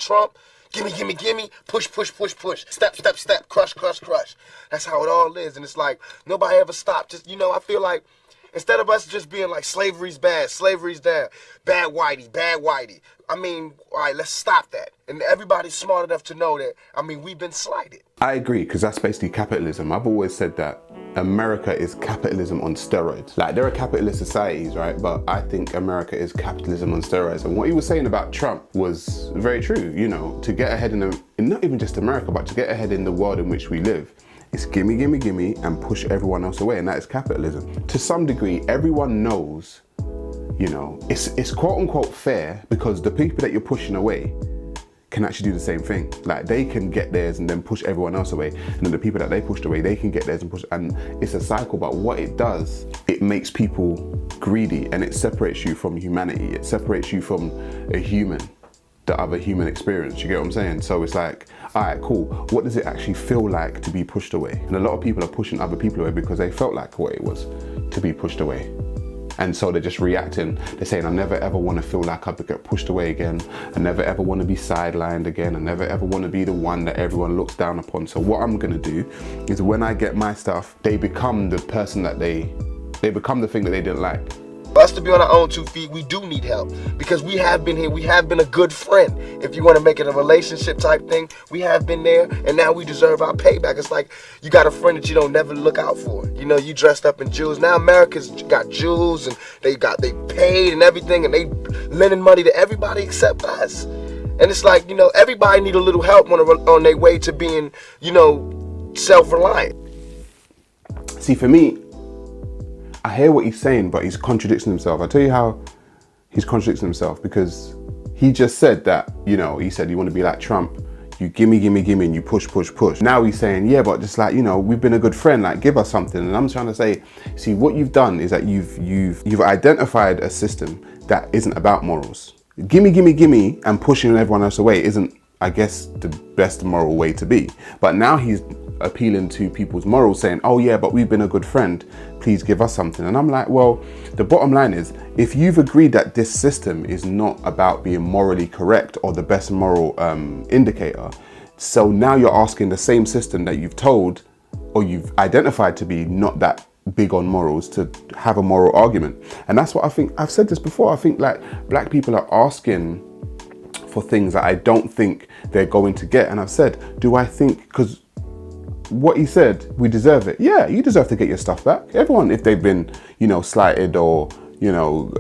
Trump, gimme, push, step, crush. That's how it all is. And it's like, nobody ever stopped. Just, I feel like, instead of us just being like, slavery's bad, bad whitey. I mean, all right, let's stop that. And everybody's smart enough to know that, we've been slighted. I agree, because that's basically capitalism. I've always said that America is capitalism on steroids. Like, there are capitalist societies, right? But I think America is capitalism on steroids. And what he was saying about Trump was very true. To get ahead in not even just America, but to get ahead in the world in which we live, it's gimme, and push everyone else away. And that is capitalism. To some degree, everyone knows, it's quote unquote fair, because the people that you're pushing away can actually do the same thing. Like, they can get theirs and then push everyone else away, and then the people that they pushed away, they can get theirs and push, and it's a cycle. But what it does, it makes people greedy, and it separates you from humanity. It separates you from a human, the other human experience. You get what I'm saying? So it's like, all right, cool. What does it actually feel like to be pushed away? And a lot of people are pushing other people away because they felt like what it was to be pushed away. And so they're just reacting. They're saying, I never ever want to feel like I get pushed away again. I never ever want to be sidelined again. I never ever want to be the one that everyone looks down upon. So what I'm going to do is, when I get my stuff, they become the person that they become the thing that they didn't like. For us to be on our own 2 feet, we do need help, because we have been here. We have been a good friend. If you want to make it a relationship type thing, we have been there, and now we deserve our payback. It's like, you got a friend that you don't never look out for. You dressed up in jewels. Now America's got jewels, and they paid and everything, and they lending money to everybody except us. And it's like, everybody need a little help on their way to being, self-reliant. See, for me, I hear what he's saying, but he's contradicting himself. I'll tell you how he's contradicting himself, because he just said that, he said, you want to be like Trump, you gimme, and you push. Now he's saying, yeah, but just like, we've been a good friend, like, give us something. And I'm trying to say, see, what you've done is that you've identified a system that isn't about morals. Gimme, and pushing everyone else away isn't, I guess, the best moral way to be. But now he's appealing to people's morals, saying, oh yeah, but we've been a good friend, please give us something. And I'm like, well, the bottom line is, if you've agreed that this system is not about being morally correct or the best moral indicator, so now you're asking the same system that you've told or you've identified to be not that big on morals to have a moral argument. And that's what I think. I've said this before. I think, like, black people are asking for things that I don't think they're going to get. And I've said, do I think, because what he said, we deserve it. Yeah, you deserve to get your stuff back. Everyone, if they've been, slighted or,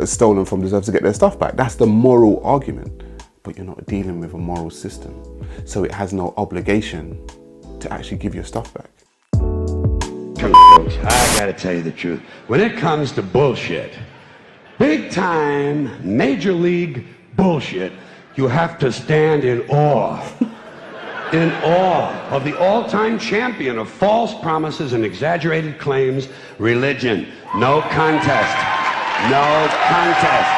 stolen from, deserves to get their stuff back. That's the moral argument. But you're not dealing with a moral system, so it has no obligation to actually give your stuff back. Folks, I gotta tell you the truth. When it comes to bullshit, big time, major league bullshit, you have to stand in awe. In awe of the all-time champion of false promises and exaggerated claims, religion. No contest. No contest.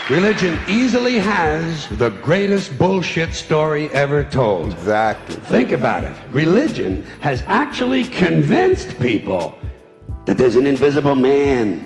Religion easily has the greatest bullshit story ever told. Exactly. Think about it. Religion has actually convinced people that there's an invisible man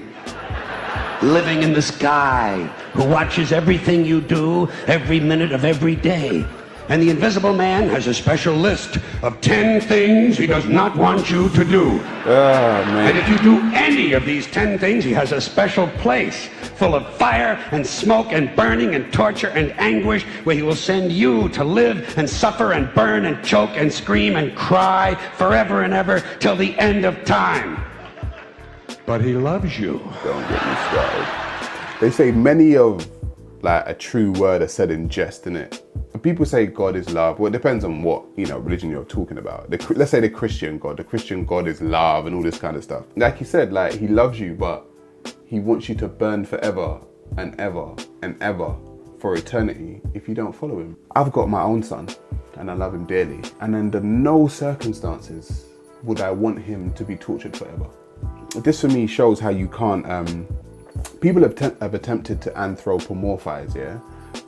living in the sky who watches everything you do every minute of every day. And the invisible man has a special list of 10 things he does not want you to do. Oh, man. And if you do any of these 10 things, he has a special place full of fire and smoke and burning and torture and anguish, where he will send you to live and suffer and burn and choke and scream and cry forever and ever till the end of time. But he loves you. Don't get me started. They say many of, like, a true word are said in jest, innit? People say God is love. Well, it depends on what, religion you're talking about. Let's say the Christian God. The Christian God is love and all this kind of stuff. Like he said, like, he loves you, but he wants you to burn forever and ever and ever for eternity if you don't follow him. I've got my own son and I love him dearly. And under no circumstances would I want him to be tortured forever. This for me shows how you can't, people have attempted to anthropomorphize,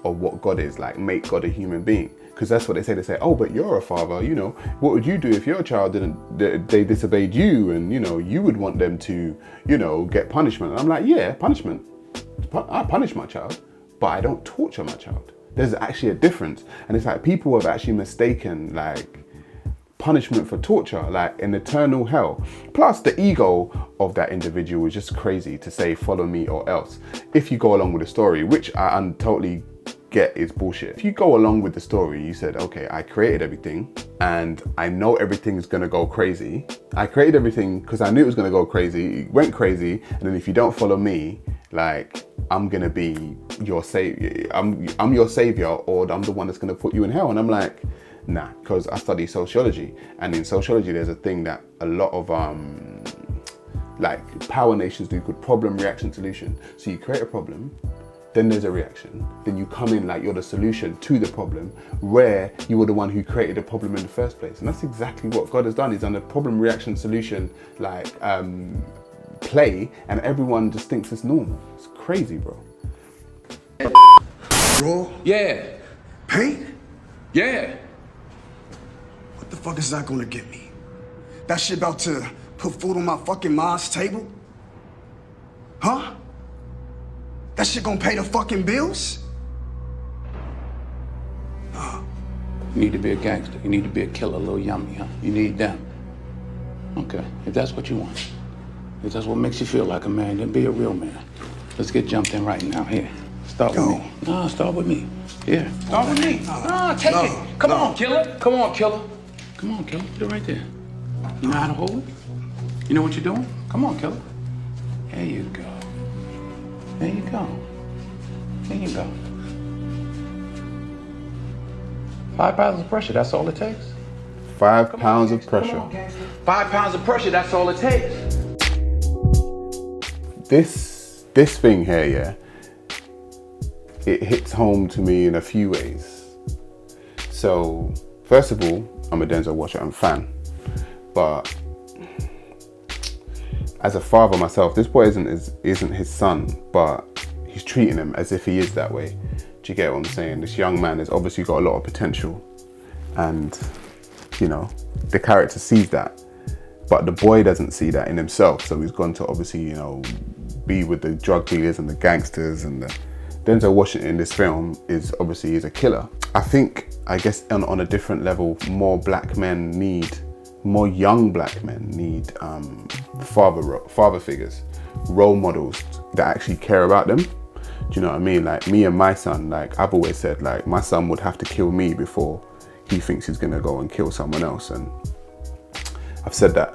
of what God is, like make God a human being. Because that's what they say. They say, oh, but you're a father, what would you do if your child they disobeyed you, and, you would want them to, get punishment. And I'm like, yeah, punishment. I punish my child, but I don't torture my child. There's actually a difference. And it's like people have actually mistaken like punishment for torture, like an eternal hell. Plus the ego of that individual is just crazy to say, follow me or else. If you go along with the story, which I totally get is bullshit. If you go along with the story, you said, okay, I created everything and I know everything's gonna go crazy. I created everything because I knew it was gonna go crazy. It went crazy. And then if you don't follow me, like I'm gonna be your savior. I'm your savior, or I'm the one that's gonna put you in hell. And I'm like, nah, because I study sociology, and in sociology there's a thing that a lot of like power nations do called problem, reaction, solution. So you create a problem, then there's a reaction, then you come in like you're the solution to the problem, where you were the one who created the problem in the first place. And that's exactly what God has done. He's done a problem, reaction, solution like play, and everyone just thinks it's normal. It's crazy, bro. Raw? Yeah. Paint? Yeah. What the fuck is that gonna get me? That shit about to put food on my fucking mom's table? Huh? That shit gonna pay the fucking bills? You need to be a gangster. You need to be a killer, little yummy, huh? You need them. Okay, if that's what you want. If that's what makes you feel like a man, then be a real man. Let's get jumped in right now. Here, start with me. No, start with me. Here, start with me. No, take it. Come on, killer. Come on, killer. Come on, killer. Put it right there. You know how to hold it? You know what you're doing? Come on, killer. There you go. There you go. There you go. 5 pounds of pressure, that's all it takes. 5 pounds of pressure. 5 pounds of pressure, that's all it takes. This thing here, yeah, it hits home to me in a few ways. So, first of all, I'm a Denzel watcher and fan, but as a father myself, this boy isn't his son, but he's treating him as if he is that way. Do you get what I'm saying? This young man has obviously got a lot of potential, and you know, the character sees that, but the boy doesn't see that in himself. So he's gone to obviously, you know, be with the drug dealers and the gangsters, and Denzel Washington in this film is obviously a killer. I guess on a different level, more young black men need father figures, role models that actually care about them. Do you know what I mean? Like me and my son, like I've always said, like my son would have to kill me before he thinks he's gonna go and kill someone else. And I've said that,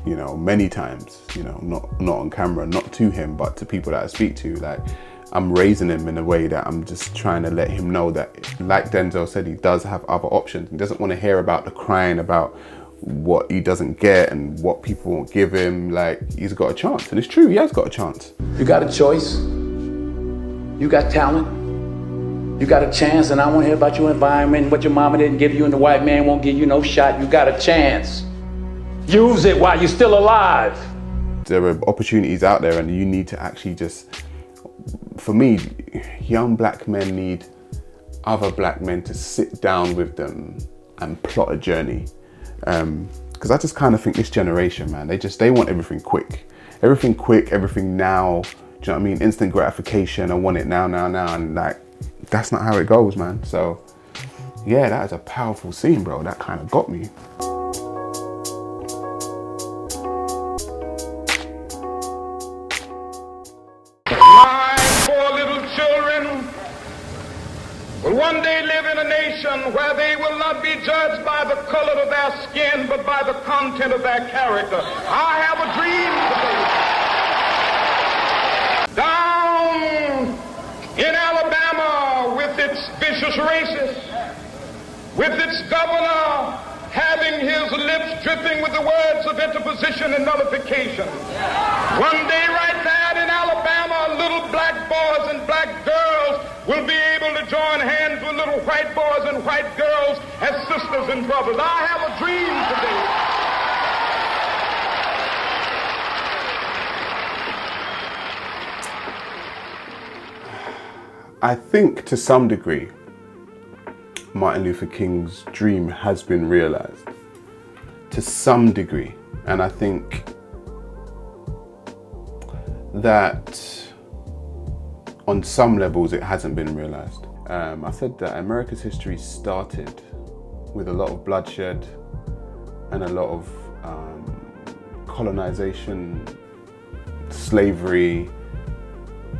you know, many times, you know, not on camera, not to him, but to people that I speak to. Like I'm raising him in a way that I'm just trying to let him know that, like Denzel said, he does have other options. He doesn't want to hear about the crying about what he doesn't get and what people won't give him. Like he's got a chance, and it's true, he has got a chance. You got a choice. You got talent. You got a chance, and I want to hear about your environment, what your mama didn't give you, and the white man won't give you no shot. You got a chance. Use it while you're still alive. There are opportunities out there, and you need to actually just, for me, young black men need other black men to sit down with them and plot a journey. Because I just kind of think this generation, man, they want everything quick. Everything quick, everything now. Do you know what I mean? Instant gratification. I want it now. And like, that's not how it goes, man. So yeah, that is a powerful scene, bro. That kind of got me. My poor little children will one day live in a nation where they will not be judged by the color of their skin, but by the content of their character. I have a dream today. Down in Alabama, with its vicious racists, with its governor having his lips dripping with the words of interposition and nullification. One day right there in Alabama, little black boys and black girls will be able to join hands with little white boys and white girls as sisters and brothers. I have a dream today. I think to some degree, Martin Luther King's dream has been realized. To some degree. And I think that on some levels it hasn't been realized. I said that America's history started with a lot of bloodshed and a lot of colonization, slavery,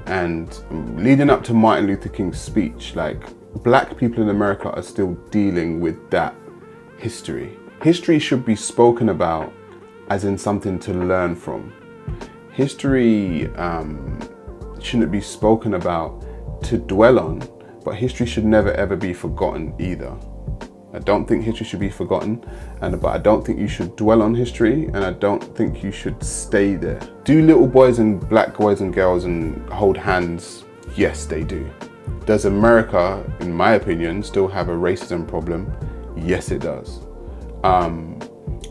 and leading up to Martin Luther King's speech, like, black people in America are still dealing with that history. History should be spoken about as in something to learn from. History shouldn't be spoken about to dwell on, but history should never ever be forgotten either. I don't think history should be forgotten, but I don't think you should dwell on history, and I don't think you should stay there. Do little boys and black boys and girls and hold hands? Yes, they do. Does America, in my opinion, still have a racism problem? Yes, it does.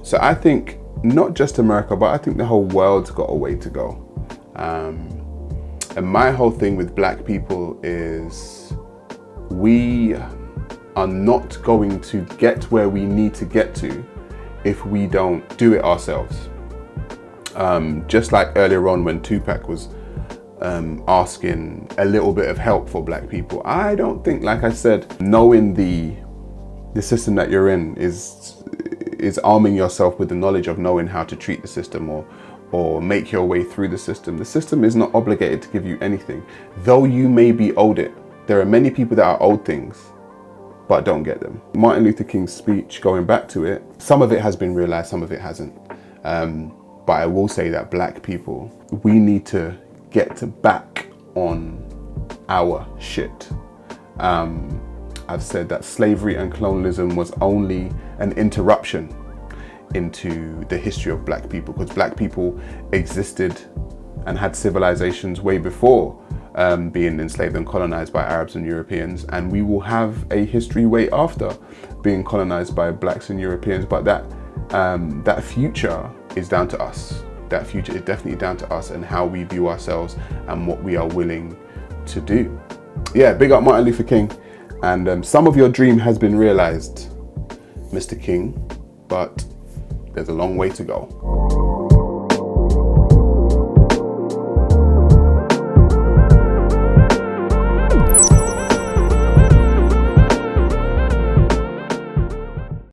So I think not just America, but I think the whole world's got a way to go. And my whole thing with black people is we are not going to get where we need to get to if we don't do it ourselves. Just like earlier on when Tupac was asking a little bit of help for black people, I don't think, like I said, knowing the system that you're in is arming yourself with the knowledge of knowing how to treat the system or make your way through the system. The system is not obligated to give you anything, though you may be owed it. There are many people that are owed things but don't get them. Martin Luther King's speech, going back to it, some of it has been realized, some of it hasn't. But I will say that black people, we need to get back on our shit. I've said that slavery and colonialism was only an interruption into the history of black people, because black people existed and had civilizations way before being enslaved and colonized by Arabs and Europeans, and we will have a history way after being colonized by blacks and Europeans. But that future is down to us. That future is definitely down to us and how we view ourselves and what we are willing to do. Yeah, big up Martin Luther King. And some of your dream has been realized, Mr. King, but there's a long way to go.